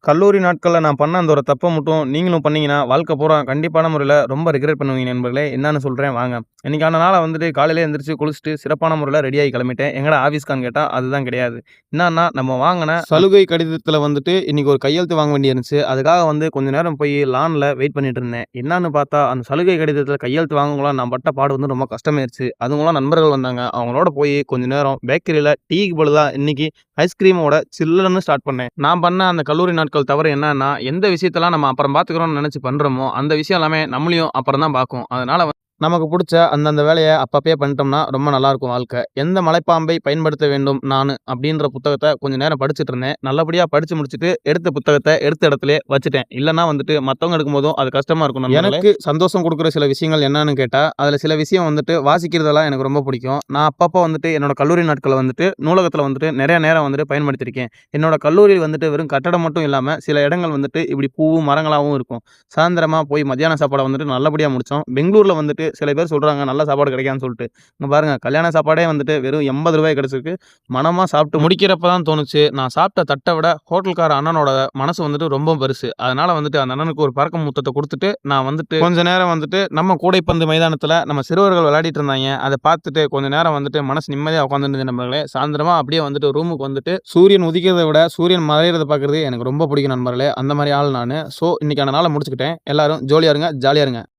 கல்லூரி நாட்கள்ல நான் பண்ண அந்த ஒரு தப்ப மட்டும் நீங்களும் பண்ணீங்கன்னா, வாழ்க்கை பூரா கண்டிப்பான முறையில ரொம்ப ரிக்ரெட் பண்ணுவீங்க நண்பர்களே. என்னான்னு சொல்றேன் வாங்க. இன்னைக்கான நாள வந்துட்டு காலையிலே எந்திரிச்சு குளிச்சுட்டு சிறப்பான முறையில ரெடியாகி கிளம்பிட்டேன். எங்கடா ஆஃபீஸ்க்கான்னு கேட்டா, அதுதான் கிடையாது. என்னான்னா, நம்ம வாங்குன சலுகை கடிதத்தில வந்துட்டு இன்னைக்கு ஒரு கையெழுத்து வாங்க வேண்டியிருந்துச்சு. அதுக்காக வந்து கொஞ்ச நேரம் போய் லான்ல வெயிட் பண்ணிட்டு இருந்தேன். என்னான்னு பார்த்தா, அந்த சலுகை கடிதத்தில கையெழுத்து வாங்கக்குள்ள நான் பட்ட பாடு வந்து ரொம்ப கஷ்டமாயிருச்சு. அதுங்கலாம் நண்பர்கள் வந்தாங்க. அவங்களோட போய் கொஞ்ச நேரம் பேக்கரியில டீக்கு பதிலா இன்னைக்கு ஐஸ்கிரீமோட சில்லுன்னு ஸ்டார்ட் பண்ணேன். நான் பண்ண அந்த கல்லூரி நாட்கள் தவறு என்னன்னா, எந்த விஷயத்தலாம் நம்ம அப்புறம் பார்த்துக்கிறோம்னு நெனச்சு பண்றோமோ, அந்த விஷயம் எல்லாமே நம்மளையும் அப்புறம் தான் பார்க்கும். அதனால நமக்கு புடிச்ச அந்தந்த வேலைய அப்பப்பயே பண்ணிட்டோம்னா, ரொம்ப நல்லாருக்கும் வாழ்க்கை. "எந்த மலைப்பாம்பை பயன்படுத்த வேண்டும் நானு" அப்படின்ற புத்தகத்த கொஞ்ச நேரம் படிச்சுட்டு இருந்தேன். நல்லபடியா படிச்சு முடிச்சுட்டு, எடுத்த புத்தகத்த எடுத்த இடத்திலேயே வச்சுட்டேன். இல்லன்னா வந்துட்டு மத்தவங்க எடுக்கும்போதும் அது கஷ்டமா இருக்கும் நண்பர்களே. எனக்கு சந்தோஷம் குடுக்குற சில விஷயங்கள் என்னன்னு கேட்டா, அதுல சில விஷயம் வந்துட்டு வாசிக்கிறதெல்லாம் எனக்கு ரொம்ப பிடிக்கும். நான் அப்பப்போ வந்துட்டு என்னோட கல்லூரி நாட்கள வந்துட்டு நூலகத்துல வந்துட்டு நெறைய நேரம் வந்துட்டு பயன்படுத்தியிருக்கேன். என்னோட கல்லூரி வந்துட்டு வெறும் கட்டடம் மட்டும் இல்லாம, சில இடங்கள் வந்துட்டு இப்படி பூவும், மரங்களாவும் இருக்கும். சாயந்திரமா போய் மத்தியான சாப்பாட வந்துட்டு நல்லபடியா முடிச்சோம். பெங்களூர்ல வந்துட்டு சில பேர் சொல்றாங்க நல்ல சாப்பாடு கிடைக்காதுன்னு சொல்லிட்டு. இங்க பாருங்க கல்யாண சாப்பாடே வந்துட்டு வெறும் ரூ. 80 கிடைச்சிருக்கு. மனமா சாப்பிட்டு முடிக்கிறப்ப தான் தோணுச்சு, நான் சாப்பிட்ட தட்ட விட ஹோட்டல்கார அண்ணனோட மனசு வந்துட்டு ரொம்ப பெருசு. அதனால வந்துட்டு அந்த அண்ணனுக்கு ஒரு பறக்கும் முத்தத்த குடுத்துட்டு, நான் வந்துட்டு கொஞ்ச நேரம் வந்துட்டு நம்ம கூடைப்பந்து மைதானத்துல நம்ம சிறுவர்கள் விளையாடிட்டு இருந்தாய்ங்க. அத பார்த்துட்டு கொஞ்ச நேரம் வந்துட்டு மனசு நிம்மதியா உட்கார்ந்திருந்தது நண்பர்களே. சாயந்திரமா அப்படியே வந்துட்டு ரூமுக்கு வந்துட்டு சூரியன் உதிக்கிறத விட சூரியன் மறையறத பார்க்கிறது எனக்கு ரொம்ப பிடிக்கும் நண்பர்களே. அந்த மாரி ஆள் நானு. இன்னைக்கான நாள முடிச்சுக்கிட்டேன். எல்லாரும் ஜோலியா இருங்க, ஜாலியா இருங்க.